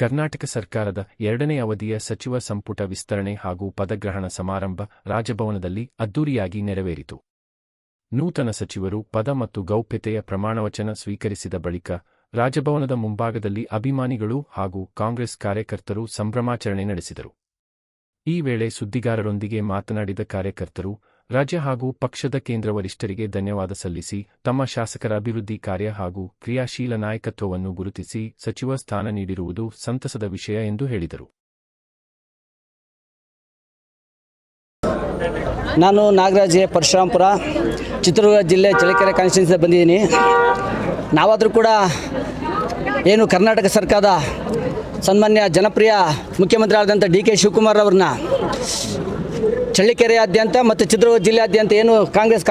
ಕರ್ನಾಟಕ ಸರ್ಕಾರದ 2ನೇ ಅವಧಿಯ ಸಚಿವ ಸಂಪುಟ ವಿಸ್ತರಣೆ ಹಾಗೂ ಪದಗ್ರಹಣ ಸಮಾರಂಭ ರಾಜಭವನದಲ್ಲಿ ಅದ್ದೂರಿಯಾಗಿ ನೆರವೇರಿತು. ನೂತನ ಸಚಿವರು ಪದ ಮತ್ತು ಗೌಪ್ಯತೆಯ ಪ್ರಮಾಣವಚನ ಸ್ವೀಕರಿಸಿದ ಬಳಿಕ ರಾಜಭವನದ ಮುಂಭಾಗದಲ್ಲಿ ಅಭಿಮಾನಿಗಳು ಹಾಗೂ ಕಾಂಗ್ರೆಸ್ ಕಾರ್ಯಕರ್ತರು ಸಂಭ್ರಮಾಚರಣೆ ನಡೆಸಿದರು. ಈ ವೇಳೆ ಸುದ್ದಿಗಾರರೊಂದಿಗೆ ಮಾತನಾಡಿದ ಕಾರ್ಯಕರ್ತರು, ರಾಜ್ಯ ಹಾಗೂ ಪಕ್ಷದ ಕೇಂದ್ರ ವರಿಷ್ಠರಿಗೆ ಧನ್ಯವಾದ ಸಲ್ಲಿಸಿ ತಮ್ಮ ಶಾಸಕರ ಅಭಿವೃದ್ಧಿ ಕಾರ್ಯ ಹಾಗೂ ಕ್ರಿಯಾಶೀಲ ನಾಯಕತ್ವವನ್ನು ಗುರುತಿಸಿ ಸಚಿವ ಸ್ಥಾನ ನೀಡಿರುವುದು ಸಂತಸದ ವಿಷಯ ಎಂದು ಹೇಳಿದರು. ನಾನು ನಾಗರಾಜ್ ಪರಶುರಾಂಪುರ, ಚಿತ್ರದುರ್ಗ ಜಿಲ್ಲೆ ಚಳ್ಳಕೆರೆ ಕಾನ್ಸ್ಟಿಟ್ಯೂನ್ಸಿಯಿಂದ ಬಂದಿದ್ದೀನಿ. ನಾವಾದರೂ ಕೂಡ ಏನು ಕರ್ನಾಟಕ ಸರ್ಕಾರದ ಸನ್ಮಾನ್ಯ ಜನಪ್ರಿಯ ಮುಖ್ಯಮಂತ್ರಿ ಆದಂಥ ಡಿ ಕೆ ಶಿವಕುಮಾರ್ ಅವ್ರನ್ನ ಚಳ್ಳಕೆರೆಯಾದ್ಯಂತ ಮತ್ತು ಚಿತ್ರದುರ್ಗ ಜಿಲ್ಲೆಯಾದ್ಯಂತ ಏನು ಕಾಂಗ್ರೆಸ್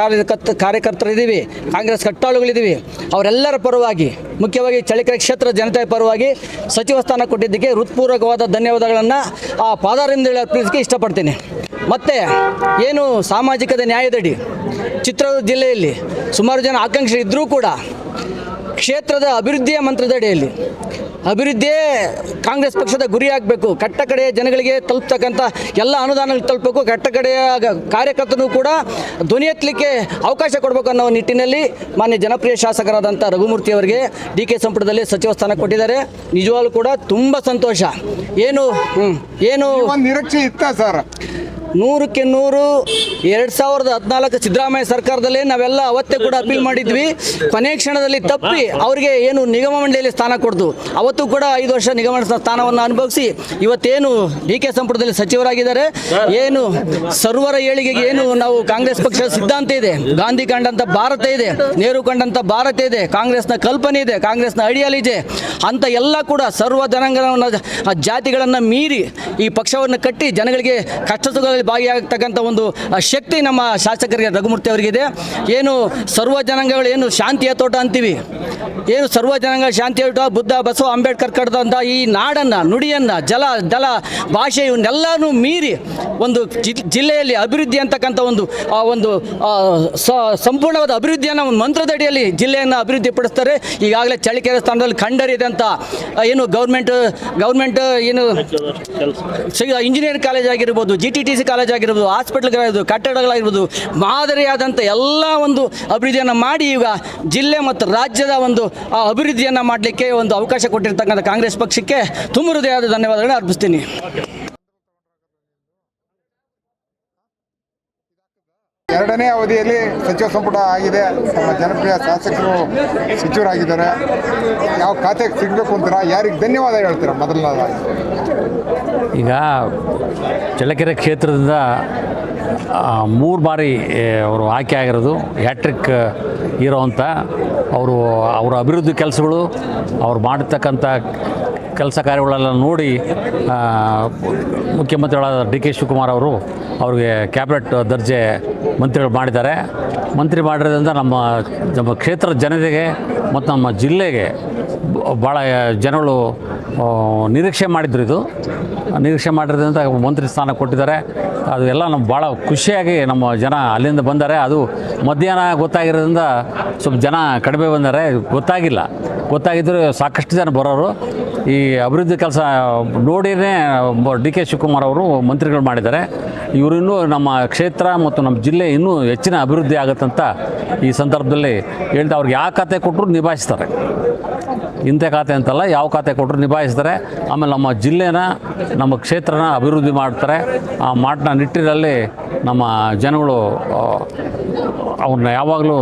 ಕಾರ್ಯಕರ್ತರಿದ್ದೀವಿ, ಕಾಂಗ್ರೆಸ್ ಕಟ್ಟಾಳುಗಳಿದ್ದೀವಿ, ಅವರೆಲ್ಲರ ಪರವಾಗಿ ಮುಖ್ಯವಾಗಿ ಚಳ್ಳಕೆರೆ ಕ್ಷೇತ್ರ ಜನತೆಯ ಪರವಾಗಿ ಸಚಿವ ಸ್ಥಾನ ಕೊಟ್ಟಿದ್ದಕ್ಕೆ ಹೃತ್ಪೂರ್ವಕವಾದ ಧನ್ಯವಾದಗಳನ್ನು ಆ ಪಾದಾರದಿಂದ ಅರ್ಪಿಸಲಿಕ್ಕೆ ಇಷ್ಟಪಡ್ತೀನಿ. ಮತ್ತು ಏನು ಸಾಮಾಜಿಕದ ನ್ಯಾಯದಡಿ ಚಿತ್ರದುರ್ಗ ಜಿಲ್ಲೆಯಲ್ಲಿ ಸುಮಾರು ಜನ ಆಕಾಂಕ್ಷಿ ಇದ್ದರೂ ಕೂಡ ಕ್ಷೇತ್ರದ ಅಭಿವೃದ್ಧಿಯ ಮಂತ್ರದಡಿಯಲ್ಲಿ ಅಭಿವೃದ್ಧಿಯೇ ಕಾಂಗ್ರೆಸ್ ಪಕ್ಷದ ಗುರಿಯಾಗಬೇಕು. ಕಟ್ಟಕಡೆಯ ಜನಗಳಿಗೆ ತಲುಪ್ತಕ್ಕಂಥ ಎಲ್ಲ ಅನುದಾನಗಳು ತಲುಪಬೇಕು. ಕಟ್ಟಕಡೆಯ ಕಾರ್ಯಕರ್ತರು ಕೂಡ ಧ್ವನಿ ಎತ್ತಲಿಕ್ಕೆ ಅವಕಾಶ ಕೊಡಬೇಕು ಅನ್ನೋ ನಿಟ್ಟಿನಲ್ಲಿ ಮಾನ್ಯ ಜನಪ್ರಿಯ ಶಾಸಕರಾದಂಥ ರಘುಮೂರ್ತಿ ಅವರಿಗೆ ಡಿ ಕೆ ಸಂಪುಟದಲ್ಲಿ ಸಚಿವ ಸ್ಥಾನ ಕೊಟ್ಟಿದ್ದಾರೆ. ನಿಜವಾಗ್ಲೂ ಕೂಡ ತುಂಬ ಸಂತೋಷ. ಏನು ನಿರೀಕ್ಷೆ ಇತ್ತ ಸರ್? 100ಕ್ಕೆ 100 2014 ಸಿದ್ದರಾಮಯ್ಯ ಸರ್ಕಾರದಲ್ಲೇ ನಾವೆಲ್ಲ ಅವತ್ತೇ ಕೂಡ ಅಪೀಲ್ ಮಾಡಿದ್ವಿ. ಕೊನೆ ಕ್ಷಣದಲ್ಲಿ ತಪ್ಪಿ ಅವರಿಗೆ ಏನು ನಿಗಮ ಮಂಡಳಿಯಲ್ಲಿ ಸ್ಥಾನ ಕೊಡ್ತು. ಅವತ್ತು ಕೂಡ 5 ವರ್ಷ ನಿಗಮ ಸ್ಥಾನವನ್ನು ಅನುಭವಿಸಿ ಇವತ್ತೇನು ಡಿ ಕೆ ಸಂಪುಟದಲ್ಲಿ ಸಚಿವರಾಗಿದ್ದಾರೆ. ಏನು ಸರ್ವರ ಏಳಿಗೆಗೆ ಏನು ನಾವು ಕಾಂಗ್ರೆಸ್ ಪಕ್ಷದ ಸಿದ್ಧಾಂತ ಇದೆ, ಗಾಂಧಿ ಕಂಡಂಥ ಭಾರತ ಇದೆ, ನೆಹರು ಕಂಡಂಥ ಭಾರತ ಇದೆ, ಕಾಂಗ್ರೆಸ್ನ ಕಲ್ಪನೆ ಇದೆ, ಕಾಂಗ್ರೆಸ್ನ ಐಡಿಯಾಲಜಿ ಅಂತ ಎಲ್ಲ ಕೂಡ ಸರ್ವ ಜನಾಂಗವನ್ನು ಜಾತಿಗಳನ್ನು ಮೀರಿ ಈ ಪಕ್ಷವನ್ನು ಕಟ್ಟಿ ಜನಗಳಿಗೆ ಕಷ್ಟ ಸುಖದಲ್ಲಿ ಭಾಗಿಯಾಗತಕ್ಕಂಥ ಒಂದು ಶಕ್ತಿ ನಮ್ಮ ಶಾಸಕರಿಗೆ ರಘುಮೂರ್ತಿ ಅವರಿಗಿದೆ. ಏನು ಸರ್ವ ಜನಾಂಗಗಳು ಏನು ಶಾಂತಿಯ ತೋಟ ಅಂತೀವಿ, ಏನು ಸರ್ವ ಜನಾಂಗ ಶಾಂತಿಯ ತೋಟ ಬುದ್ಧ ಬಸವ ಅಂಬೇಡ್ಕರ್ ಕಟ್ಟಿದಂಥ ಈ ನಾಡನ್ನು, ನುಡಿಯನ್ನು, ಜಲ ಭಾಷೆ ಇವನ್ನೆಲ್ಲನೂ ಮೀರಿ ಒಂದು ಜಿಲ್ಲೆಯಲ್ಲಿ ಅಭಿವೃದ್ಧಿ ಅಂತಕ್ಕಂಥ ಒಂದು ಸಂಪೂರ್ಣವಾದ ಅಭಿವೃದ್ಧಿಯನ್ನು ಒಂದು ಮಂತ್ರದಡಿಯಲ್ಲಿ ಜಿಲ್ಲೆಯನ್ನು ಅಭಿವೃದ್ಧಿಪಡಿಸ್ತಾರೆ. ಈಗಾಗಲೇ ಚಳ್ಳಕೆರೆ ಸ್ಥಾನದಲ್ಲಿ ಕಂಡರಿದಂಥ ಏನು ಗೌರ್ಮೆಂಟ್ ಏನು ಇಂಜಿನಿಯರಿಂಗ್ ಕಾಲೇಜ್ ಆಗಿರ್ಬೋದು, GTTC ಕಾಲೇಜ್ ಆಗಿರ್ಬೋದು, ಹಾಸ್ಪಿಟಲ್ಗಳಾಗಿರ್ಬೋದು, ಕಟ್ಟಡಗಳಾಗಿರ್ಬೋದು, ಮಾದರಿಯಾದಂಥ ಎಲ್ಲ ಒಂದು ಅಭಿವೃದ್ಧಿಯನ್ನು ಮಾಡಿ ಈಗ ಜಿಲ್ಲೆ ಮತ್ತು ರಾಜ್ಯದ ಒಂದು ಅಭಿವೃದ್ಧಿಯನ್ನು ಮಾಡಲಿಕ್ಕೆ ಒಂದು ಅವಕಾಶ ಕೊಟ್ಟಿರ್ತಕ್ಕಂಥ ಕಾಂಗ್ರೆಸ್ ಪಕ್ಷಕ್ಕೆ ತುಂಬ ಹೃದಯದ ಧನ್ಯವಾದಗಳನ್ನು ಅರ್ಪಿಸ್ತೀನಿ. ಎರಡನೇ ಅವಧಿಯಲ್ಲಿ ಸಚಿವ ಸಂಪುಟ ಆಗಿದೆ. ನಮ್ಮ ಜನಪ್ರಿಯ ಶಾಸಕರು ಸಚಿವರಾಗಿದ್ದಾರೆ. ಯಾವ ಖಾತೆಗೆ ಸಿಗಬೇಕು ಅಂತೀರಾ? ಯಾರಿಗೆ ಧನ್ಯವಾದ ಹೇಳ್ತೀರಾ? ಮೊದಲನೇದಾಗಿ ಈಗ ಚಳ್ಳಕೆರೆ ಕ್ಷೇತ್ರದಿಂದ 3 ಬಾರಿ ಅವರು ಆಯ್ಕೆ ಆಗಿರೋದು ಹ್ಯಾಟ್ರಿಕ್ ಇರೋವಂಥ ಅವರ ಅಭಿವೃದ್ಧಿ ಕೆಲಸಗಳು, ಅವ್ರು ಮಾಡಿರ್ತಕ್ಕಂಥ ಕೆಲಸ ಕಾರ್ಯಗಳೆಲ್ಲ ನೋಡಿ ಮುಖ್ಯಮಂತ್ರಿಗಳಾದ ಡಿ ಕೆ ಶಿವಕುಮಾರ್ ಅವರು ಅವ್ರಿಗೆ ಕ್ಯಾಬಿನೆಟ್ ದರ್ಜೆ ಮಂತ್ರಿಗಳು ಮಾಡಿದ್ದಾರೆ. ಮಂತ್ರಿ ಮಾಡಿರೋದ್ರಿಂದ ನಮ್ಮ ಕ್ಷೇತ್ರದ ಜನತೆಗೆ ಮತ್ತು ನಮ್ಮ ಜಿಲ್ಲೆಗೆ ಭಾಳ ಜನಗಳು ನಿರೀಕ್ಷೆ ಮಾಡಿರೋದ್ರಿಂದ ಮಂತ್ರಿ ಸ್ಥಾನ ಕೊಟ್ಟಿದ್ದಾರೆ. ಅದು ಎಲ್ಲ ನಮ್ಗೆ ಭಾಳ ಖುಷಿಯಾಗಿ ನಮ್ಮ ಜನ ಅಲ್ಲಿಂದ ಬಂದ್ದಾರೆ. ಅದು ಮಧ್ಯಾಹ್ನ ಗೊತ್ತಾಗಿರೋದ್ರಿಂದ ಸ್ವಲ್ಪ ಜನ ಕಡಿಮೆ ಬಂದರೆ ಗೊತ್ತಾಗಿದ್ದರೆ ಸಾಕಷ್ಟು ಜನ ಬರೋರು. ಈ ಅಭಿವೃದ್ಧಿ ಕೆಲಸ ನೋಡಿಯೇ ಡಿ ಕೆ ಶಿವಕುಮಾರ್ ಅವರು ಮಂತ್ರಿಗಳು ಮಾಡಿದ್ದಾರೆ. ಇವರಿನ್ನೂ ನಮ್ಮ ಕ್ಷೇತ್ರ ಮತ್ತು ನಮ್ಮ ಜಿಲ್ಲೆ ಇನ್ನೂ ಹೆಚ್ಚಿನ ಅಭಿವೃದ್ಧಿ ಆಗುತ್ತಂತ ಈ ಸಂದರ್ಭದಲ್ಲಿ ಹೇಳ್ತಾ ಅವ್ರಿಗೆ ಯಾವ ಖಾತೆ ಕೊಟ್ಟರು ನಿಭಾಯಿಸ್ತಾರೆ. ಇಂಥ ಖಾತೆ ಅಂತಲ್ಲ, ಯಾವ ಖಾತೆ ಕೊಟ್ಟರು ನಿಭಾಯಿಸ್ತಾರೆ. ಆಮೇಲೆ ನಮ್ಮ ಜಿಲ್ಲೆನ, ನಮ್ಮ ಕ್ಷೇತ್ರನ ಅಭಿವೃದ್ಧಿ ಮಾಡ್ತಾರೆ. ಆ ಮಾತಿನ ನಿಟ್ಟಿನಲ್ಲಿ ನಮ್ಮ ಜನಗಳು ಅವ್ರನ್ನ ಯಾವಾಗಲೂ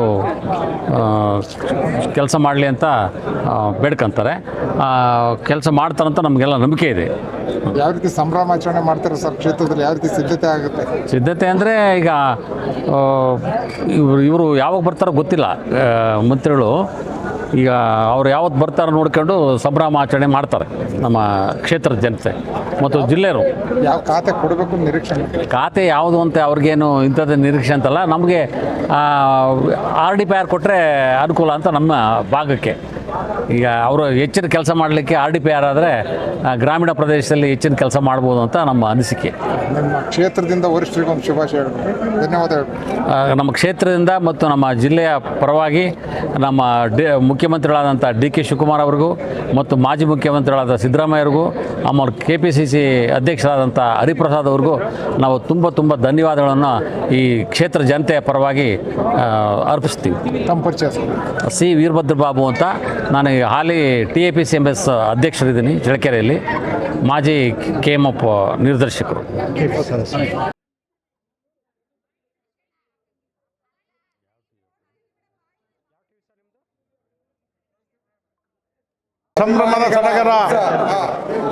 ಕೆಲಸ ಮಾಡಲಿ ಅಂತ ಬೇಡ್ಕೊಂತಾರೆ. ಕೆಲಸ ಮಾಡ್ತಾರಂತ ನಮಗೆಲ್ಲ ನಂಬಿಕೆ ಇದೆ. ಯಾವ ರೀತಿ ಸಂಭ್ರಮಾಚರಣೆ ಮಾಡ್ತಾರೆ ಸರ್ ಕ್ಷೇತ್ರದಲ್ಲಿ? ಯಾವ ರೀತಿ ಸಿದ್ಧತೆ ಆಗುತ್ತೆ? ಸಿದ್ಧತೆ ಅಂದರೆ ಈಗ ಇವರು ಯಾವಾಗ ಬರ್ತಾರೋ ಗೊತ್ತಿಲ್ಲ ಮಂತ್ರಿಗಳು. ಈಗ ಅವ್ರು ಯಾವತ್ತು ಬರ್ತಾರೋ ನೋಡ್ಕೊಂಡು ಸಂಭ್ರಮಾಚರಣೆ ಮಾಡ್ತಾರೆ ನಮ್ಮ ಕ್ಷೇತ್ರದ ಜನತೆ ಮತ್ತು ಜಿಲ್ಲೆಯವರು. ಯಾವ ಖಾತೆ ಕೊಡಬೇಕು ನಿರೀಕ್ಷೆ? ಖಾತೆ ಯಾವುದು ಅಂತ ಅವ್ರಿಗೇನು ಇಂಥದ್ದು ನಿರೀಕ್ಷೆ ಅಂತಲ್ಲ. ನಮಗೆ RDPR ಕೊಟ್ಟರೆ ಅನುಕೂಲ ಅಂತ ನಮ್ಮ ಭಾಗಕ್ಕೆ. ಈಗ ಅವರು ಹೆಚ್ಚಿನ ಕೆಲಸ ಮಾಡಲಿಕ್ಕೆ RDPR ಆದರೆ ಗ್ರಾಮೀಣ ಪ್ರದೇಶದಲ್ಲಿ ಹೆಚ್ಚಿನ ಕೆಲಸ ಮಾಡ್ಬೋದು ಅಂತ ನಮ್ಮ ಅನಿಸಿಕೆ. ನಿಮ್ಮ ಕ್ಷೇತ್ರದಿಂದ ವರಿಷ್ಠರಿಗೆ ಒಂದು ಶುಭಾಶಯ ಧನ್ಯವಾದಗಳು. ನಮ್ಮ ಕ್ಷೇತ್ರದಿಂದ ಮತ್ತು ನಮ್ಮ ಜಿಲ್ಲೆಯ ಪರವಾಗಿ ನಮ್ಮ ಮುಖ್ಯಮಂತ್ರಿಗಳಾದಂಥ DK ಶಿವಕುಮಾರ್ ಅವರಿಗೂ ಮತ್ತು ಮಾಜಿ ಮುಖ್ಯಮಂತ್ರಿಗಳಾದ ಸಿದ್ದರಾಮಯ್ಯ ಅವರಿಗೂ ಆಮೇಲೆ KPCC ಅಧ್ಯಕ್ಷರಾದಂಥ ಹರಿಪ್ರಸಾದ್ ಅವ್ರಿಗೂ ನಾವು ತುಂಬ ಧನ್ಯವಾದಗಳನ್ನು ಈ ಕ್ಷೇತ್ರ ಜನತೆಯ ಪರವಾಗಿ ಅರ್ಪಿಸ್ತೀವಿ. ತಮ್ಮ ಪರಿಚಯ C ವೀರಭದ್ರ ಬಾಬು ಅಂತ, ನಾನು ಹಾಲಿ TAPCMS ಅಧ್ಯಕ್ಷರಿದ್ದೀನಿ ಚಳ್ಳಕೆರೆಯಲ್ಲಿ, ಮಾಜಿ KMF ನಿರ್ದೇಶಕರು.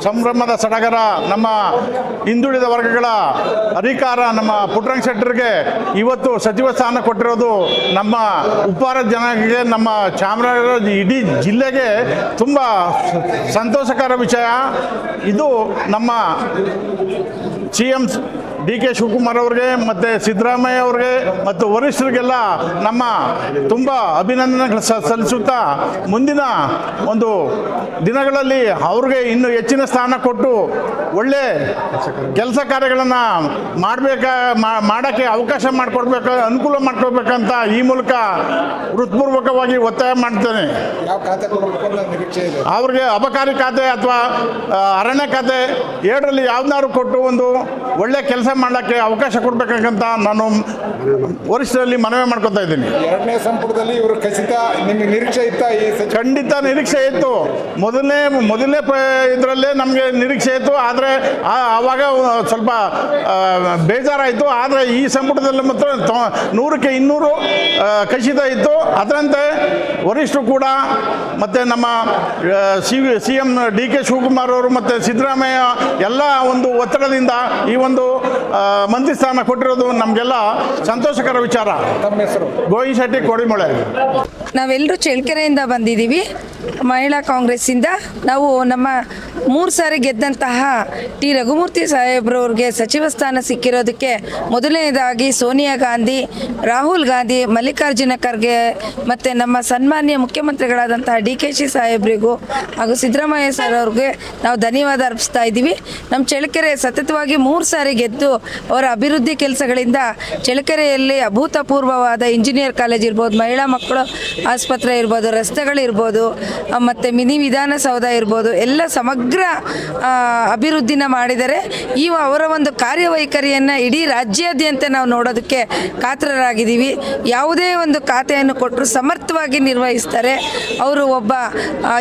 ಸಂಭ್ರಮದ ಸಡಗರ ನಮ್ಮ ಹಿಂದುಳಿದ ವರ್ಗಗಳ ಅಧಿಕಾರ ನಮ್ಮ ಪುಟ್ಟರಂಗ ಶೆಟ್ಟರ್ಗೆ ಇವತ್ತು ಸಚಿವ ಸ್ಥಾನ ಕೊಟ್ಟಿರೋದು ನಮ್ಮ ಉಪ್ಪಾರ ಜನರಿಗೆ, ನಮ್ಮ ಚಾಮರಾಜನಗರ ಇಡೀ ಜಿಲ್ಲೆಗೆ ತುಂಬ ಸಂತೋಷಕರ ವಿಷಯ. ಇದು ನಮ್ಮ CM DK ಶಿವಕುಮಾರ್ ಅವ್ರಿಗೆ ಮತ್ತು ಸಿದ್ದರಾಮಯ್ಯ ಅವ್ರಿಗೆ ಮತ್ತು ವರಿಷ್ಠರಿಗೆಲ್ಲ ನಮ್ಮ ತುಂಬ ಅಭಿನಂದನೆಗಳು ಸಲ್ಲಿಸುತ್ತಾ, ಮುಂದಿನ ಒಂದು ದಿನಗಳಲ್ಲಿ ಅವ್ರಿಗೆ ಇನ್ನೂ ಹೆಚ್ಚಿನ ಸ್ಥಾನ ಕೊಟ್ಟು ಒಳ್ಳೆ ಕೆಲಸ ಕಾರ್ಯಗಳನ್ನು ಮಾಡೋಕ್ಕೆ ಅವಕಾಶ ಮಾಡಿಕೊಡ್ಬೇಕು, ಅನುಕೂಲ ಮಾಡ್ಕೊಡ್ಬೇಕಂತ ಈ ಮೂಲಕ ಹೃತ್ಪೂರ್ವಕವಾಗಿ ಒತ್ತಾಯ ಮಾಡ್ತೇನೆ. ಯಾವ ಖಾತೆ ಕೊಡಬೇಕು ಅನ್ನೋ ನಿರೀಕ್ಷೆ ಇದೆ? ಅವ್ರಿಗೆ ಅಬಕಾರಿ ಖಾತೆ ಅಥವಾ ಅರಣ್ಯ ಖಾತೆ ಎರಡರಲ್ಲಿ ಯಾವ್ದಾದ್ರು ಕೊಟ್ಟು ಒಂದು ಒಳ್ಳೆ ಕೆಲಸ ಮಾಡಲಿಕ್ಕೆ ಅವಕಾಶ ಕೊಡ್ಬೇಕಂತ ನಾನು ವರಿಷ್ಠರಲ್ಲಿ ಮನವಿ ಮಾಡ್ಕೊತಾ ಇದ್ದೀನಿ. ಎರಡನೇ ಸಂಪುಟದಲ್ಲಿ ಇವರು ಖಚಿತ ನಿಮಗೆ ನಿರೀಕ್ಷೆ ಇತ್ತ? ಖಂಡಿತ ನಿರೀಕ್ಷೆ ಇತ್ತು. ಮೊದಲನೇ ಇದರಲ್ಲೇ ನಮಗೆ ನಿರೀಕ್ಷೆ ಇತ್ತು, ಆದರೆ ಆವಾಗ ಸ್ವಲ್ಪ ಬೇಜಾರಾಯಿತು. ಆದರೆ ಈ ಸಂಪುಟದಲ್ಲಿ ಮಾತ್ರ 100ಕ್ಕೆ 200 ಖಚಿತ ಇತ್ತು. ಅದರಂತೆ ವರಿಷ್ಠರು ಕೂಡ ಮತ್ತು ನಮ್ಮ CM DK ಶಿವಕುಮಾರ್ ಅವರು ಮತ್ತು ಸಿದ್ದರಾಮಯ್ಯ ಎಲ್ಲ ಒಂದು ಒತ್ತಡದಿಂದ ಈ ಒಂದು ಮಂತ್ರಿ ಸ್ಥಾನ ಕೊಟ್ಟಿರೋದು ನಮಗೆಲ್ಲ ಸಂತೋಷಕರ ವಿಚಾರ. ತಮ್ಮ ಹೆಸರು? ಗೋಯಿಶೆಟ್ಟಿ ಕೋಡಿಮಳೆ. ನಾವೆಲ್ಲರೂ ಚಳ್ಳಕೆರೆಯಿಂದ ಬಂದಿದ್ದೀವಿ, ಮಹಿಳಾ ಕಾಂಗ್ರೆಸ್ಸಿಂದ. ನಾವು ನಮ್ಮ 3 ಸಾರಿ ಗೆದ್ದಂತಹ T ರಘುಮೂರ್ತಿ ಸಾಹೇಬ್ರವ್ರಿಗೆ ಸಚಿವ ಸ್ಥಾನ ಸಿಕ್ಕಿರೋದಕ್ಕೆ ಮೊದಲನೇದಾಗಿ ಸೋನಿಯಾ ಗಾಂಧಿ, ರಾಹುಲ್ ಗಾಂಧಿ, ಮಲ್ಲಿಕಾರ್ಜುನ ಖರ್ಗೆ ಮತ್ತು ನಮ್ಮ ಸನ್ಮಾನ್ಯ ಮುಖ್ಯಮಂತ್ರಿಗಳಾದಂತಹ DKC ಸಾಹೇಬ್ರಿಗೂ ಹಾಗೂ ಸಿದ್ದರಾಮಯ್ಯ ಸರ್ ಅವ್ರಿಗೆ ನಾವು ಧನ್ಯವಾದ ಅರ್ಪಿಸ್ತಾ ಇದ್ದೀವಿ. ನಮ್ಮ ಚಳ್ಳಕೆರೆ ಸತತವಾಗಿ 3 ಸಾರಿ ಗೆದ್ದು ಅವರ ಅಭಿವೃದ್ಧಿ ಕೆಲಸಗಳಿಂದ ಚಳ್ಳಕೆರೆಯಲ್ಲಿ ಅಭೂತಪೂರ್ವವಾದ ಇಂಜಿನಿಯರ್ ಕಾಲೇಜ್ ಇರ್ಬೋದು, ಮಹಿಳಾ ಮಕ್ಕಳು ಆಸ್ಪತ್ರೆ ಇರ್ಬೋದು, ರಸ್ತೆಗಳಿರ್ಬೋದು, ಮತ್ತು ಮಿನಿ ವಿಧಾನಸೌಧ ಇರ್ಬೋದು, ಎಲ್ಲ ಸಮಗ್ರ ಅಭಿವೃದ್ಧಿನ ಮಾಡಿದರೆ. ಅವರ ಒಂದು ಕಾರ್ಯವೈಖರಿಯನ್ನು ಇಡೀ ರಾಜ್ಯಾದ್ಯಂತ ನಾವು ನೋಡೋದಕ್ಕೆ ಕಾತರರಾಗಿದ್ದೀವಿ. ಯಾವುದೇ ಒಂದು ಖಾತೆಯನ್ನು ಕೊಟ್ಟರು ಸಮರ್ಥವಾಗಿ ನಿರ್ವಹಿಸ್ತಾರೆ. ಅವರು ಒಬ್ಬ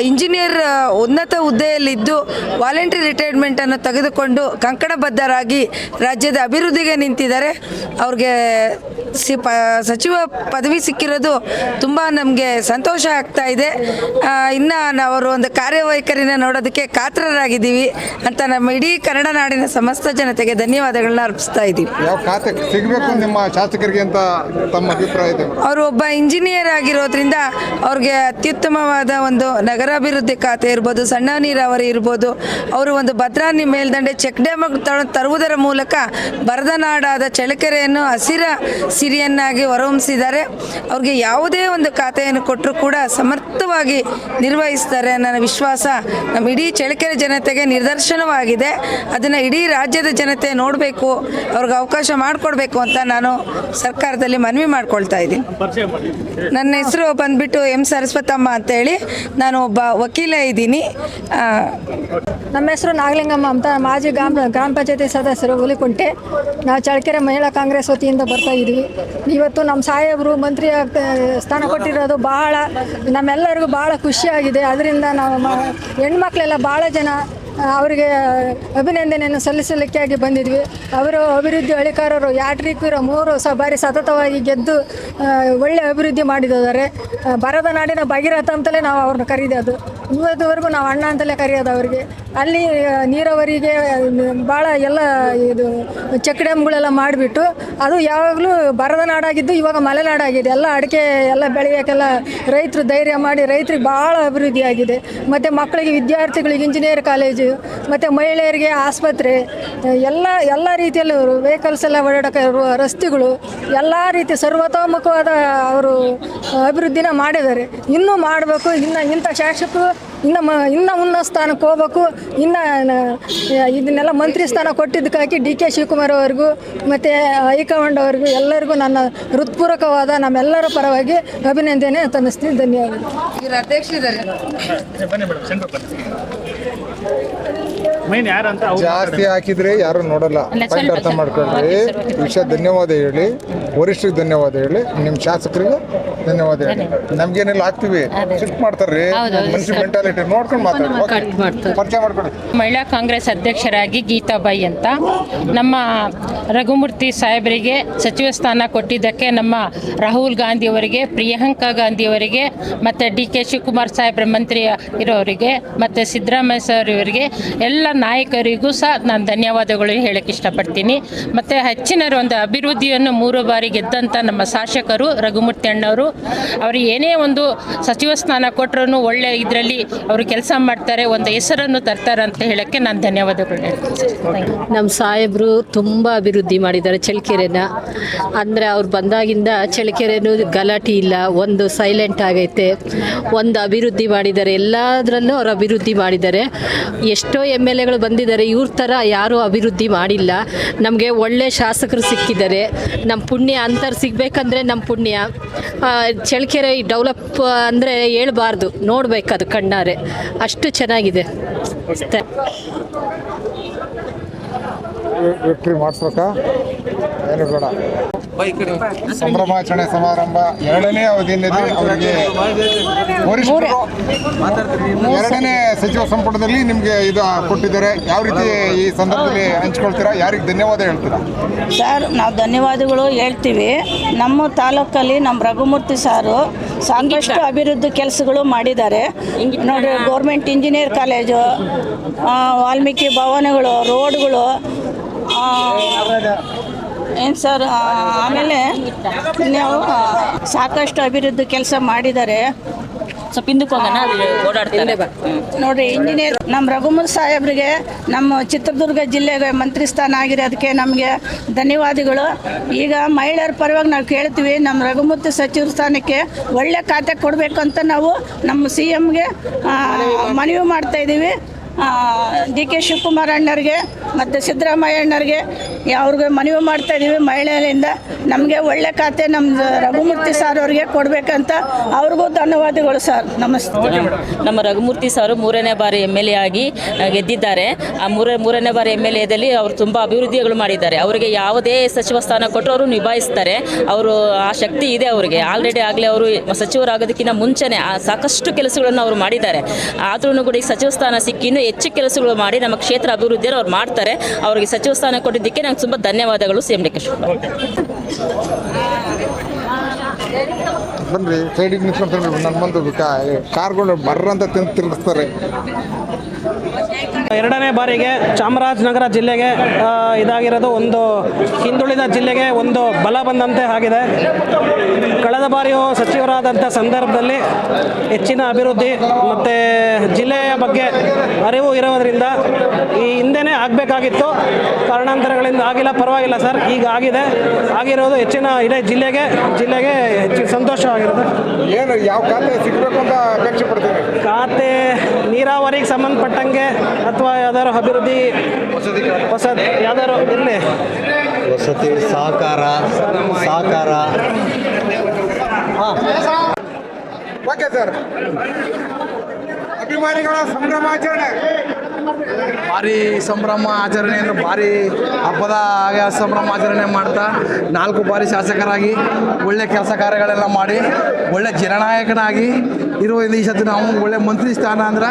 ಇಂಜಿನಿಯರ್ ಉನ್ನತ ಹುದ್ದೆಯಲ್ಲಿದ್ದು ವಾಲಂಟ್ರಿ ರಿಟೈರ್ಮೆಂಟನ್ನು ತೆಗೆದುಕೊಂಡು ಕಂಕಣಬದ್ಧರಾಗಿ ರಾಜ್ಯದ ಅಭಿವೃದ್ಧಿಗೆ ನಿಂತಿದ್ದಾರೆ. ಅವ್ರಿಗೆ ಸಚಿವ ಪದವಿ ಸಿಕ್ಕಿರೋದು ತುಂಬ ನಮಗೆ ಸಂತೋಷ ಆಗ್ತಾ ಇದೆ. ಇನ್ನು ಅವರು ಒಂದು ಕಾರ್ಯವೈಖರಿನ ನೋಡೋದಕ್ಕೆ ಕಾತರರಾಗಿದ್ದೀವಿ ಅಂತ ನಮ್ಮ ಇಡೀ ಕನ್ನಡ ನಾಡಿನ ಸಮಸ್ತ ಜನತೆಗೆ ಧನ್ಯವಾದಗಳನ್ನ ಅರ್ಪಿಸ್ತಾ ಇದ್ದೀವಿ. ಯಾವ ಖಾತೆ ಸಿಗಬೇಕು ನಿಮ್ಮ ಶಾಸಕರಿಗೆ ಅಂತ ತಮ್ಮ ಅಭಿಪ್ರಾಯ ಇದೆ? ಅವರು ಒಬ್ಬ ಇಂಜಿನಿಯರ್ ಆಗಿರೋದ್ರಿಂದ ಅವ್ರಿಗೆ ಅತ್ಯುತ್ತಮವಾದ ಒಂದು ನಗರಾಭಿವೃದ್ಧಿ ಖಾತೆ ಇರ್ಬೋದು, ಸಣ್ಣ ನೀರಾವರಿ ಇರ್ಬೋದು. ಅವರು ಒಂದು ಭದ್ರಾ ಮೇಲ್ದಂಡೆ ಚೆಕ್ ಡ್ಯಾಮ್ ತರುವುದರ ಮೂಲಕ ಬರದ ನಾಡಾದ ಚಳ್ಳಕೆರೆಯನ್ನು ಹಸಿರ ಸಿರಿಯನ್ನಾಗಿ ಹೊರಹೊಮ್ಮಿಸಿದ್ದಾರೆ. ಅವ್ರಿಗೆ ಯಾವುದೇ ಒಂದು ಖಾತೆಯನ್ನು ಕೊಟ್ಟರು ಕೂಡ ಸಮರ್ಥವಾಗಿ ನಿರ್ವಹಿಸ್ತಾರೆ ನನ್ನ ವಿಶ್ವಾಸ ನಮ್ಮ ಇಡೀ ಚಳ್ಳಕೆರೆ ಜನತೆಗೆ ನಿದರ್ಶನವಾಗಿದೆ. ಅದನ್ನು ಇಡೀ ರಾಜ್ಯದ ಜನತೆ ನೋಡಬೇಕು, ಅವ್ರಿಗೆ ಅವಕಾಶ ಮಾಡಿಕೊಡ್ಬೇಕು ಅಂತ ನಾನು ಸರ್ಕಾರದಲ್ಲಿ ಮನವಿ ಮಾಡ್ಕೊಳ್ತಾ ಇದ್ದೀನಿ. ನನ್ನ ಹೆಸರು ಬಂದುಬಿಟ್ಟು M ಸರಸ್ವತಮ್ಮ ಅಂತೇಳಿ, ನಾನು ಒಬ್ಬ ವಕೀಲ ಇದ್ದೀನಿ. ನಮ್ಮ ಹೆಸರು ನಾಗಲಿಂಗಮ್ಮ ಅಂತ, ಮಾಜಿ ಗ್ರಾಮ ಪಂಚಾಯತಿ ಸದಸ್ಯರು ಹುಲಿಕುಂಟೆ. ನಾವು ಚಳ್ಳಕೆರೆ ಮಹಿಳಾ ಕಾಂಗ್ರೆಸ್ ವತಿಯಿಂದ ಬರ್ತಾ ಇದ್ವಿ. ಇವತ್ತು ನಮ್ಮ ಸಾಹೇಬರು ಮಂತ್ರಿ ಸ್ಥಾನ ಕೊಟ್ಟಿರೋದು ಬಹಳ ನಮ್ಮೆಲ್ಲರಿಗೂ ಭಾಳ ಖುಷಿಯಾಗಿದೆ. ಅದರಿಂದ ನಾವು ಹೆಣ್ಮಕ್ಳೆಲ್ಲ ಭಾಳ ಜನ ಅವರಿಗೆ ಅಭಿನಂದನೆಯನ್ನು ಸಲ್ಲಿಸಲಿಕ್ಕಾಗಿ ಬಂದಿದ್ವಿ. ಅವರು ಅಭಿವೃದ್ಧಿ ಅಧಿಕಾರರು ಯಾಟ್ರಿಕ್ಕಿರೋ 3 ಬಾರಿ ಸತತವಾಗಿ ಗೆದ್ದು ಒಳ್ಳೆ ಅಭಿವೃದ್ಧಿ ಮಾಡಿದ್ದಾರೆ. ಬರದ ನಾಡಿನ ಭಗೀರಥ ಅಂತಲೇ ನಾವು ಅವ್ರನ್ನ ಕರೀದೋದು. ಇವತ್ತುವರೆಗೂ ನಾವು ಅಣ್ಣ ಅಂತಲೇ ಕರೆಯೋದು ಅವರಿಗೆ. ಅಲ್ಲಿ ನೀರಾವರಿಗೆ ಭಾಳ ಎಲ್ಲ ಇದು ಚೆಕ್ ಡ್ಯಾಮ್ಗಳೆಲ್ಲ ಮಾಡಿಬಿಟ್ಟು ಅದು ಯಾವಾಗಲೂ ಬರದ ನಾಡಾಗಿದ್ದು ಇವಾಗ ಮಲೆನಾಡಾಗಿದೆ. ಎಲ್ಲ ಅಡಿಕೆ ಎಲ್ಲ ಬೆಳೆಯೋಕ್ಕೆಲ್ಲ ರೈತರು ಧೈರ್ಯ ಮಾಡಿ ರೈತರಿಗೆ ಭಾಳ ಅಭಿವೃದ್ಧಿ ಆಗಿದೆ. ಮತ್ತು ಮಕ್ಕಳಿಗೆ ವಿದ್ಯಾರ್ಥಿಗಳಿಗೆ ಇಂಜಿನಿಯರ್ ಕಾಲೇಜು ಮತ್ತು ಮಹಿಳೆಯರಿಗೆ ಆಸ್ಪತ್ರೆ ಎಲ್ಲ ರೀತಿಯಲ್ಲೂ ವೆಹಿಕಲ್ಸ್ ಎಲ್ಲ ಓಡಾಡೋಕ್ಕೆ ರಸ್ತೆಗಳು ಎಲ್ಲ ರೀತಿ ಸರ್ವತೋಮುಖವಾದ ಅವರು ಅಭಿವೃದ್ಧಿನ ಮಾಡಿದ್ದಾರೆ. ಇನ್ನೂ ಮಾಡಬೇಕು. ಇಂಥ ಶಾಸಕರು ಇನ್ನು ಉನ್ನತ ಸ್ಥಾನಕ್ಕೆ ಹೋಗ್ಬೇಕು. ಇನ್ನು ಇದನ್ನೆಲ್ಲ ಮಂತ್ರಿ ಸ್ಥಾನ ಕೊಟ್ಟಿದ್ದಕ್ಕಾಗಿ ಡಿ ಕೆ ಶಿವಕುಮಾರ್ ಅವ್ರಿಗೂ ಮತ್ತು ಹೈಕಮಾಂಡ್ ಅವ್ರಿಗೂ ಎಲ್ಲರಿಗೂ ನನ್ನ ಹೃತ್ಪೂರ್ವಕವಾದ ನಮ್ಮೆಲ್ಲರ ಪರವಾಗಿ ಅಭಿನಂದನೆ ತನ್ನಿಸ್ತೀನಿ. ಧನ್ಯವಾದಗಳು. ಇವ್ರ ಅಧ್ಯಕ್ಷರಿದ್ದಾರೆ. ಜಾಸ್ತಿ ಹಾಕಿದ್ರೆ ಯಾರು ನೋಡಲ್ಲ. ಪಾಯಿಂಟ್ ಅರ್ಥ ಮಾಡ್ಕೊಳ್ರಿ. ವಿಷಯ ಧನ್ಯವಾದ ಹೇಳಿ, ವರಿಷ್ಠರಿಗೆ ಧನ್ಯವಾದ ಹೇಳಿ, ನಿಮ್ಮ ಶಾಸಕರಿಗೆ ಧನ್ಯವಾದ ಹೇಳಿ. ನಮ್ಗೇನೆಲ್ಲ ಹಾಕ್ತಿವಿ ಶಿಫ್ಟ್ ಮಾಡ್ತಾರ್ರಿ. ಮನುಷ್ಯ ಮೆಂಟಾಲಿಟಿ ನೋಡ್ಕೊಂಡು ಮಾತಾಡಿ. ಪರಿಚಯ ಮಾಡ್ಕೊಳ್ಳಿ. ಮಹಿಳಾ ಕಾಂಗ್ರೆಸ್ ಅಧ್ಯಕ್ಷರಾಗಿ ಗೀತಾಬಾಯಿ ಅಂತ. ನಮ್ಮ ರಘುಮೂರ್ತಿ ಸಾಹೇಬರಿಗೆ ಸಚಿವ ಸ್ಥಾನ ಕೊಟ್ಟಿದ್ದಕ್ಕೆ ನಮ್ಮ ರಾಹುಲ್ ಗಾಂಧಿಯವರಿಗೆ, ಪ್ರಿಯಾಂಕಾ ಗಾಂಧಿಯವರಿಗೆ ಮತ್ತು ಡಿ ಕೆ ಶಿವಕುಮಾರ್ ಸಾಹೇಬ್ರ ಮಂತ್ರಿ ಇರೋರಿಗೆ ಮತ್ತು ಸಿದ್ದರಾಮಯ್ಯ ಸರ್ ಇವರಿಗೆ ಎಲ್ಲ ನಾಯಕರಿಗೂ ಸಹ ನಾನು ಧನ್ಯವಾದಗಳು ಹೇಳಕ್ಕೆ ಇಷ್ಟಪಡ್ತೀನಿ. ಮತ್ತು ಹೆಚ್ಚಿನ ಒಂದು ಅಭಿವೃದ್ಧಿಯನ್ನು 3 ಬಾರಿ ಗೆದ್ದಂಥ ನಮ್ಮ ಶಾಸಕರು ರಘುಮೂರ್ತಿ ಅಣ್ಣವರು, ಅವರು ಏನೇ ಒಂದು ಸಚಿವ ಸ್ಥಾನ ಕೊಟ್ಟರು ಒಳ್ಳೆ ಇದರಲ್ಲಿ ಅವರು ಕೆಲಸ ಮಾಡ್ತಾರೆ, ಒಂದು ಹೆಸರನ್ನು ತರ್ತಾರೆ ಅಂತ ಹೇಳೋಕ್ಕೆ ನಾನು ಧನ್ಯವಾದಗಳು ಹೇಳ್ತೀನಿ. ನಮ್ಮ ಸಾಹೇಬರು ತುಂಬ ಅಭಿವೃದ್ಧಿ ಮಾಡಿದ್ದಾರೆ ಚಳ್ಳಕೆರೆನ. ಅಂದರೆ ಅವ್ರು ಬಂದಾಗಿಂದ ಚಳ್ಳಕೆರೆನೂ ಗಲಾಟೆ ಇಲ್ಲ, ಒಂದು ಸೈಲೆಂಟ್ ಆಗೈತೆ, ಒಂದು ಅಭಿವೃದ್ಧಿ ಮಾಡಿದ್ದಾರೆ. ಎಲ್ಲದರಲ್ಲೂ ಅವ್ರು ಅಭಿವೃದ್ಧಿ ಮಾಡಿದ್ದಾರೆ. ಎಷ್ಟೋ MLAಗಳು ಬಂದಿದ್ದಾರೆ, ಇವ್ರ ಥರ ಯಾರೂ ಅಭಿವೃದ್ಧಿ ಮಾಡಿಲ್ಲ. ನಮಗೆ ಒಳ್ಳೆ ಶಾಸಕರು ಸಿಕ್ಕಿದ್ದಾರೆ. ನಮ್ಮ ಪುಣ್ಯ ಅಂತರ್ ಸಿಗಬೇಕಂದ್ರೆ ನಮ್ಮ ಪುಣ್ಯ. ಚಳ್ಳಕೆರೆ ಡೆವಲಪ್ ಅಂದರೆ ಹೇಳ್ಬಾರ್ದು, ನೋಡಬೇಕದು ಕಣ್ಣಾರೆ, ಅಷ್ಟು ಚೆನ್ನಾಗಿದೆ. ವಿಕ್ಟ್ರಿ ಮಾಡಿಸ್ಬೇಕಾ ಏನು ಬೇಡ. ಸಂಭ್ರಮಾಚರಣೆ ಸಮಾರಂಭ 2ನೇ ಅವಧಿಯಲ್ಲಿ ಅವರಿಗೆ ವರಿಷ್ಠರು 2ನೇ ಸಚಿವ ಸಂಪುಟದಲ್ಲಿ ನಿಮಗೆ ಇದು ಕೊಟ್ಟಿದ್ದಾರೆ. ಯಾವ ರೀತಿ ಈ ಸಂದರ್ಭದಲ್ಲಿ ಹಂಚ್ಕೊಳ್ತೀರಾ? ಯಾರಿಗೆ ಧನ್ಯವಾದ ಹೇಳ್ತೀರಾ? ಸರ್, ನಾವು ಧನ್ಯವಾದಗಳು ಹೇಳ್ತೀವಿ. ನಮ್ಮ ತಾಲೂಕಲ್ಲಿ ನಮ್ಮ ರಘುಮೂರ್ತಿ ಸಾರು ಸಾಕಷ್ಟು ಅಭಿವೃದ್ಧಿ ಕೆಲಸಗಳು ಮಾಡಿದ್ದಾರೆ ನೋಡಿ. ಗೌರ್ಮೆಂಟ್ ಇಂಜಿನಿಯರ್ ಕಾಲೇಜು, ವಾಲ್ಮೀಕಿ ಭವನಗಳು, ರೋಡ್ಗಳು, ಏನು ಸರ್, ಆಮೇಲೆ ನಾವು ಸಾಕಷ್ಟು ಅಭಿವೃದ್ಧಿ ಕೆಲಸ ಮಾಡಿದ್ದಾರೆ. ಸ್ವಲ್ಪ ಹಿಂದಕ್ಕೆ ಹೋಗೋಣ, ಓಡಾಡ್ತಾರೆ ನೋಡಿರಿ. ಇಂಜಿನಿಯರ್ ನಮ್ಮ ರಘುಮೂರ್ತಿ ಸಾಹೇಬ್ರಿಗೆ ನಮ್ಮ ಚಿತ್ರದುರ್ಗ ಜಿಲ್ಲೆಗೆ ಮಂತ್ರಿ ಸ್ಥಾನ ಆಗಿರೋದಕ್ಕೆ ನಮಗೆ ಧನ್ಯವಾದಗಳು. ಈಗ ಮಹಿಳೆಯರ ಪರವಾಗಿ ನಾವು ಕೇಳ್ತೀವಿ, ನಮ್ಮ ರಘುಮೂರ್ತಿ ಸಚಿವ ಸ್ಥಾನಕ್ಕೆ ಒಳ್ಳೆ ಖಾತೆ ಕೊಡಬೇಕು ಅಂತ ನಾವು ನಮ್ಮ CMಗೆ ಮನವಿ ಮಾಡ್ತಾಯಿದ್ದೀವಿ. ಡಿ ಕೆ ಶಿವಕುಮಾರ್ ಅಣ್ಣರಿಗೆ ಮತ್ತು ಸಿದ್ದರಾಮಯ್ಯ ಅಣ್ಣರಿಗೆ ಅವ್ರಿಗೆ ಮನವಿ ಮಾಡ್ತಾಯಿದ್ದೀವಿ. ಮಹಿಳೆಯರಿಂದ ನಮಗೆ ಒಳ್ಳೆ ಖಾತೆ ನಮ್ಮ ರಘುಮೂರ್ತಿ ಸಾರ್ ಅವರಿಗೆ ಕೊಡಬೇಕಂತ ಅವ್ರಿಗೂ ಧನ್ಯವಾದಗಳು ಸರ್. ನಮಸ್ತೆ. ನಮ್ಮ ರಘುಮೂರ್ತಿ ಸಾರು 3ನೇ ಬಾರಿ MLA ಆಗಿ ಗೆದ್ದಿದ್ದಾರೆ. ಆ ಮೂರನೇ ಬಾರಿ MLAದಲ್ಲಿ ಅವರು ತುಂಬ ಅಭಿವೃದ್ಧಿಗಳು ಮಾಡಿದ್ದಾರೆ. ಅವರಿಗೆ ಯಾವುದೇ ಸಚಿವ ಸ್ಥಾನ ಕೊಟ್ಟರು ಅವರು ನಿಭಾಯಿಸ್ತಾರೆ. ಅವರು ಆ ಶಕ್ತಿ ಇದೆ ಅವರಿಗೆ. ಆಗಲೇ ಅವರು ಸಚಿವರಾಗೋದಕ್ಕಿಂತ ಮುಂಚೆನೇ ಸಾಕಷ್ಟು ಕೆಲಸಗಳನ್ನು ಅವರು ಮಾಡಿದ್ದಾರೆ. ಆದ್ರೂ ಕೂಡ ಈ ಸಚಿವ ಸ್ಥಾನ ಸಿಕ್ಕಿ ಇನ್ನೂ ಹೆಚ್ಚು ಕೆಲಸಗಳು ಮಾಡಿ ನಮ್ಮ ಕ್ಷೇತ್ರ ಅಭಿವೃದ್ಧಿಯನ್ನು ಅವ್ರು ಮಾಡ್ತಾರೆ. ಅವರಿಗೆ ಸಚಿವ ಸ್ಥಾನ ಕೊಟ್ಟಿದ್ದಕ್ಕೆ ನಂಗೆ ತುಂಬ ಧನ್ಯವಾದಗಳು. CM D K Shivakumar. ಬನ್ರಿ, ಸೈಡಿಗೆ ನಿಂತ್ಕೊಂಡ್ರೆ ನನ್ನ ಬಂದು ಕಾರ್ಗಳು ಬರ್ರಂತ ತಿರುಗಿಸ್ತಾರೆ. 2ನೇ ಬಾರಿಗೆ ಚಾಮರಾಜನಗರ ಜಿಲ್ಲೆಗೆ ಇದಾಗಿರೋದು ಒಂದು ಹಿಂದುಳಿದ ಜಿಲ್ಲೆಗೆ ಒಂದು ಬಲ ಬಂದಂತೆ ಆಗಿದೆ. ಕಳೆದ ಬಾರಿಯೂ ಸಚಿವರಾದಂಥ ಸಂದರ್ಭದಲ್ಲಿ ಹೆಚ್ಚಿನ ಅಭಿವೃದ್ಧಿ ಮತ್ತು ಜಿಲ್ಲೆಯ ಬಗ್ಗೆ ಅರಿವು ಇರೋದರಿಂದ ಈ ಹಿಂದೆನೇ ಆಗಬೇಕಾಗಿತ್ತು, ಕಾರಣಾಂತರಗಳಿಂದ ಆಗಿಲ್ಲ. ಪರವಾಗಿಲ್ಲ ಸರ್, ಈಗ ಆಗಿರೋದು ಹೆಚ್ಚಿನ ಇಡೀ ಜಿಲ್ಲೆಗೆ ಹೆಚ್ಚಿನ ಸಂತೋಷವಾಗಿರುತ್ತೆ. ಏನು ಯಾವ ಖಾತೆ ಸಿಗಬೇಕು ಅಂತ ಅಪೇಕ್ಷೆ ಪಡ್ತೀವಿ? ಖಾತೆ ನೀರಾವರಿಗೆ ಸಂಬಂಧಪಟ್ಟಂಗೆ ಅಥವಾ ಯಾವ್ದಾದ್ರು ಅಭಿವೃದ್ಧಿ ಹೊಸ ಯಾವ್ದಾದ್ರು ಇರಲಿ, ವಸತಿ, ಸಹಕಾರ. Okay sir. ಅಭಿಮಾನಿಗಳ ಸಂಭ್ರಮಾಚರಣೆ ಭಾರಿ ಸಂಭ್ರಮ ಆಚರಣೆ ಅಂದರೆ ಭಾರಿ ಹಬ್ಬದ ಸಂಭ್ರಮಾಚರಣೆ ಮಾಡ್ತಾ 4 ಬಾರಿ ಶಾಸಕರಾಗಿ ಒಳ್ಳೆ ಕೆಲಸ ಕಾರ್ಯಗಳೆಲ್ಲ ಮಾಡಿ ಒಳ್ಳೆ ಜನನಾಯಕನಾಗಿ ಇರುವ ಈ ಸತಿ ನಾವು ಒಳ್ಳೆ ಮಂತ್ರಿ ಸ್ಥಾನ ಅಂದ್ರೆ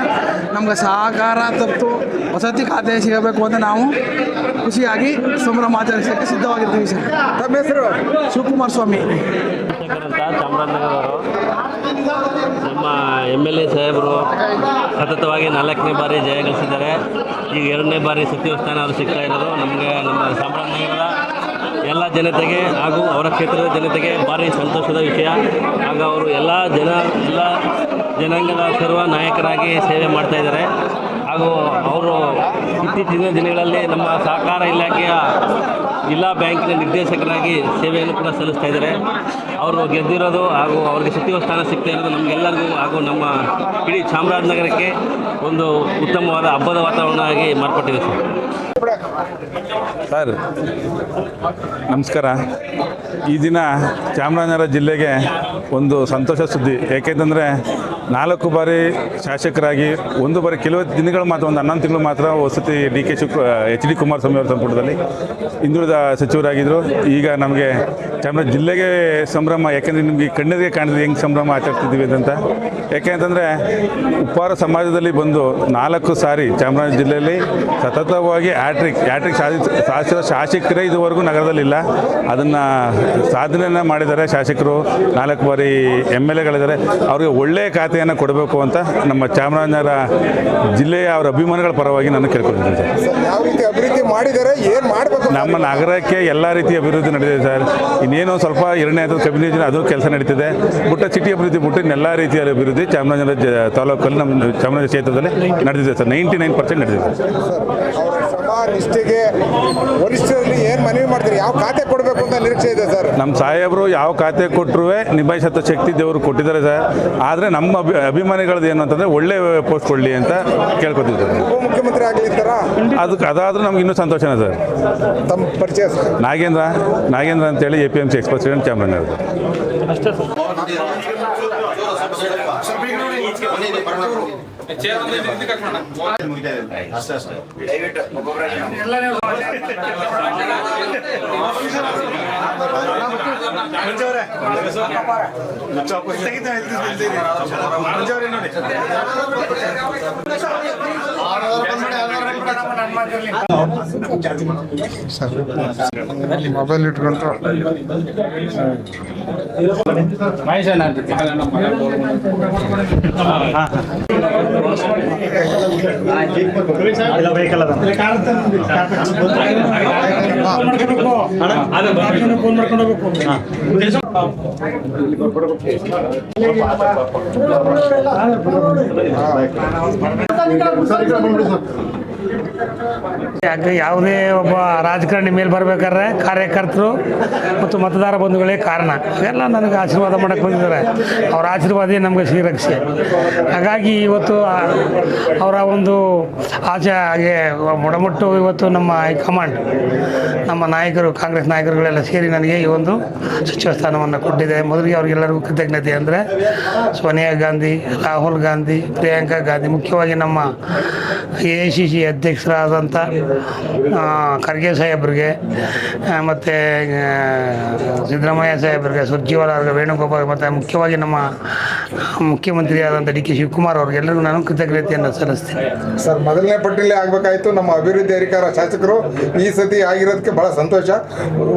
ನಮ್ಗೆ ಸಹಕಾರ ತಪ್ಪು ವಸತಿ ಖಾತೆ ಸಿಗಬೇಕು ಅಂತ ನಾವು ಖುಷಿಯಾಗಿ ಸಂಭ್ರಮಾಚರಿಸೋಕ್ಕೆ ಸಿದ್ಧವಾಗಿರ್ತೀವಿ ಸರ್. ತಮ್ಮ ಹೆಸರು? ಶಿವಕುಮಾರ್ ಸ್ವಾಮಿ. ರಾಜಶೇಖರ್ ಅಂತ ಚಾಮರಾಜನಗರದವರು. ನಮ್ಮ MLA ಸಾಹೇಬರು ಸತತವಾಗಿ 4ನೇ ಬಾರಿ ಜಯ ಗಳಿಸಿದ್ದಾರೆ. ಈಗ 2ನೇ ಬಾರಿ ಸಚಿವ ಸ್ಥಾನ ಅವರು ಸಿಗ್ತಾ ಇರೋದು ನಮಗೆ ನಮ್ಮ ಚಾಮರಾಜನಗರದ ಎಲ್ಲ ಜನತೆಗೆ ಹಾಗೂ ಅವರ ಕ್ಷೇತ್ರದ ಜನತೆಗೆ ಭಾರಿ ಸಂತೋಷದ ವಿಷಯ. ಆಗ ಅವರು ಎಲ್ಲ ಜನಾಂಗದ ಸರ್ವ ನಾಯಕರಾಗಿ ಸೇವೆ ಮಾಡ್ತಾ ಇದ್ದಾರೆ. ಹಾಗೂ ಅವರು ಇತ್ತೀಚಿನ ದಿನಗಳಲ್ಲಿ ನಮ್ಮ ಸಹಕಾರ ಇಲಾಖೆಯ ಜಿಲ್ಲಾ ಬ್ಯಾಂಕಿನ ನಿರ್ದೇಶಕರಾಗಿ ಸೇವೆಯನ್ನು ಕೂಡ ಸಲ್ಲಿಸ್ತಾ ಇದ್ದಾರೆ. ಅವರು ಗೆದ್ದಿರೋದು ಹಾಗೂ ಅವರಿಗೆ ಸಚಿವ ಸ್ಥಾನ ಸಿಗ್ತಾ ಇರೋದು ನಮಗೆಲ್ಲರಿಗೂ ಹಾಗೂ ನಮ್ಮ ಇಡೀ ಚಾಮರಾಜನಗರಕ್ಕೆ ಒಂದು ಉತ್ತಮವಾದ ಹಬ್ಬದ ವಾತಾವರಣ ಆಗಿ ಮಾರ್ಪಟ್ಟಿದೆ ಸರ್. ನಮಸ್ಕಾರ. ಈ ದಿನ ಚಾಮರಾಜನಗರ ಜಿಲ್ಲೆಗೆ ಒಂದು ಸಂತೋಷ ಸುದ್ದಿ. ಏಕೆಂತಂದರೆ 4 ಬಾರಿ ಶಾಸಕರಾಗಿ 1 ಬಾರಿ ಕೆಲವು ದಿನಗಳು ಮಾತ್ರ, ಒಂದು 11 ತಿಂಗಳು ಮಾತ್ರ ವಸತಿ HD ಕುಮಾರಸ್ವಾಮಿ ಅವರ ಸಂಪುಟದಲ್ಲಿ ಹಿಂದುಳಿದ ಸಚಿವರಾಗಿದ್ದರು. ಈಗ ನಮಗೆ ಚಾಮರಾಜ ಜಿಲ್ಲೆಗೆ ಸಂಭ್ರಮ. ಯಾಕೆಂದರೆ ನಿಮಗೆ ಕಣ್ಣೆದುರಿಗೆ ಕಾಣಿದ್ರೆ ಹೆಂಗೆ ಸಂಭ್ರಮ ಆಚರಿಸ್ತಿದ್ದೀವಿ ಅಂತ. ಯಾಕೆಂತಂದರೆ ಉಪ್ಪಾರ ಸಮಾಜದಲ್ಲಿ ಬಂದು 4 ಸಾರಿ ಚಾಮರಾಜ ಜಿಲ್ಲೆಯಲ್ಲಿ ಸತತವಾಗಿ ಹ್ಯಾಟ್ರಿಕ್ ಸಾಧಿಸಿದ ಶಾಸಕರೇ ಇದುವರೆಗೂ ನಗರದಲ್ಲಿಲ್ಲ. ಅದನ್ನು ಸಾಧನೆಯನ್ನು ಮಾಡಿದ್ದಾರೆ ಶಾಸಕರು. 4 ಬಾರಿ MLAಗಳಿದ್ದಾರೆ. ಅವರಿಗೆ ಒಳ್ಳೆಯ ಖಾತೆಯನ್ನು ಕೊಡಬೇಕು ಅಂತ ನಮ್ಮ ಚಾಮರಾಜನಗರ ಜಿಲ್ಲೆಯ ಅವರ ಅಭಿಮಾನಿಗಳ ಪರವಾಗಿ ನಾನು ಕೇಳ್ಕೊಳ್ತೀನಿ ಸರ್. ಯಾವ ರೀತಿ ಅಭಿವೃದ್ಧಿ ಮಾಡಿದ್ದಾರೆ, ಏನು ಮಾಡಬೇಕು? ನಮ್ಮ ನಗರಕ್ಕೆ ಎಲ್ಲ ರೀತಿಯ ಅಭಿವೃದ್ಧಿ ನಡೆದಿದೆ ಸರ್. ಇನ್ನೇನು ಸ್ವಲ್ಪ 2ನೇ ಹಂತದ ಕಬಿನೇಜ್ ಅದು ಕೆಲಸ ನಡೀತಿದೆ. ಬುಟ್ಟ ಸಿಟಿ ಅಭಿವೃದ್ಧಿ ಬಿಟ್ಟು ಎಲ್ಲ ರೀತಿಯ ಅಭಿವೃದ್ಧಿ ಚಾಮರಾಜನಗರ ತಾಲೂಕಲ್ಲಿ ನಮ್ಮ ಚಾಮರಾಜನಗರ ಕ್ಷೇತ್ರದಲ್ಲಿ ನಡೆದಿದೆ ಸರ್. 99% ನಡೆದಿದೆ ಸರ್. ಅವರ ಶ್ರಮ ನಿಷ್ಠೆಗೆ ವರಿಷ್ಠರಲ್ಲಿ ಏನು ಮನವಿ ಮಾಡ್ತೀರಿ? ಯಾವ ಖಾತೆ ಕೊಡಬೇಕು ಅಂತ ನಿರೀಕ್ಷೆ ಇದೆ ಸರ್? ನಮ್ಮ ಸಾಹೇಬರು ಯಾವ ಖಾತೆ ಕೊಟ್ಟರು ನಿಭಾಯಿಸೋ ಶಕ್ತಿ ದೇವರು ಕೊಟ್ಟಿದ್ದಾರೆ ಸರ್. ಆದರೆ ನಮ್ಮ ಅಭಿಮಾನಿಗಳದ್ದು ಏನು ಅಂತಂದರೆ ಒಳ್ಳೆ ಪೋಸ್ಟ್ ಕೊಡಲಿ ಅಂತ ಕೇಳ್ಕೊತೀವಿ ಸರ್. ಉಪಮುಖ್ಯಮಂತ್ರಿ ಆಗಲಿದ್ದಾರ? ಅದಾದರೂ ನಮ್ಗೆ ಇನ್ನೂ ಸಂತೋಷನೇ ಸರ್. ತಮ್ಮ ಪರಿಚಯ ಸರ್? ನಾಗೇಂದ್ರ ಅಂತೇಳಿ APMC ಎಕ್ಸ್ ಪ್ರೆಸಿಡೆಂಟ್ ಚಾಮರಾಜನಗರ. ಅಷ್ಟೇ ಸರ್. ಮೊಬೈಲ್ ಇಟ್ಕೊಂಡ್ರು ಯಾವುದೇ ಒಬ್ಬ ರಾಜಕಾರಣಿ ಮೇಲೆ ಬರಬೇಕಾದ್ರೆ ಕಾರ್ಯಕರ್ತರು ಮತ್ತು ಮತದಾರ ಬಂಧುಗಳೇ ಕಾರಣ. ಇವೆಲ್ಲ ನನಗೆ ಆಶೀರ್ವಾದ ಮಾಡೋಕ್ಕೆ ಬಂದಿದ್ದಾರೆ. ಅವರ ಆಶೀರ್ವಾದ ನಮಗೆ ಶ್ರೀರಕ್ಷೆ. ಹಾಗಾಗಿ ಇವತ್ತು ಅವರ ಒಂದು ಆಚೆಗೆ ಮೊಡಮೊಟ್ಟು ಇವತ್ತು ನಮ್ಮ ಹೈಕಮಾಂಡ್, ನಮ್ಮ ನಾಯಕರು, ಕಾಂಗ್ರೆಸ್ ನಾಯಕರುಗಳೆಲ್ಲ ಸೇರಿ ನನಗೆ ಈ ಒಂದು ಸಚಿವ ಸ್ಥಾನವನ್ನು ಕೊಟ್ಟಿದೆ. ಮೊದಲಿಗೆ ಅವರಿಗೆಲ್ಲರಿಗೂ ಕೃತಜ್ಞತೆ ಅಂದರೆ ಸೋನಿಯಾ ಗಾಂಧಿ, ರಾಹುಲ್ ಗಾಂಧಿ, ಪ್ರಿಯಾಂಕಾ ಗಾಂಧಿ, ಮುಖ್ಯವಾಗಿ ನಮ್ಮ AICC ಅಧ್ಯಕ್ಷರಾದಂಥ ಖರ್ಗೆ ಸಾಹೇಬ್ರಿಗೆ, ಮತ್ತು ಸಿದ್ದರಾಮಯ್ಯ ಸಾಹೇಬ್ರಿಗೆ, ಸುರ್ಜೇವಾಲಾ ಅವ್ರಿಗೆ, ವೇಣುಗೋಪಾಲ್, ಮತ್ತು ಮುಖ್ಯವಾಗಿ ನಮ್ಮ ಮುಖ್ಯಮಂತ್ರಿಯಾದಂಥ DK ಶಿವಕುಮಾರ್ ಅವ್ರಿಗೆಲ್ಲರಿಗೂ ನಾನು ಕೃತಜ್ಞತೆಯನ್ನು ಸಲ್ಲಿಸ್ತೀನಿ ಸರ್. ಮೊದಲನೇ ಪಟ್ಟಿಯಲ್ಲಿ ಆಗಬೇಕಾಯಿತು. ನಮ್ಮ ಅಭಿವೃದ್ಧಿ ಅಧಿಕಾರ ಶಾಸಕರು ಈ ಸತಿ ಆಗಿರೋದಕ್ಕೆ ಭಾಳ ಸಂತೋಷ.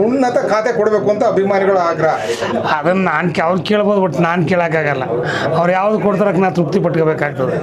ಉನ್ನತ ಖಾತೆ ಕೊಡಬೇಕು ಅಂತ ಅಭಿಮಾನಿಗಳ ಆಗ್ರಹ. ಅದನ್ನು ಅವ್ರು ಕೇಳ್ಬೋದು, ಬಟ್ ನಾನು ಕೇಳೋಕ್ಕಾಗಲ್ಲ. ಅವ್ರು ಯಾವುದು ಕೊಡ್ತಾರಕ್ಕೆ ನಾನು ತೃಪ್ತಿ ಪಟ್ಕೋಬೇಕಾಗ್ತದೆ.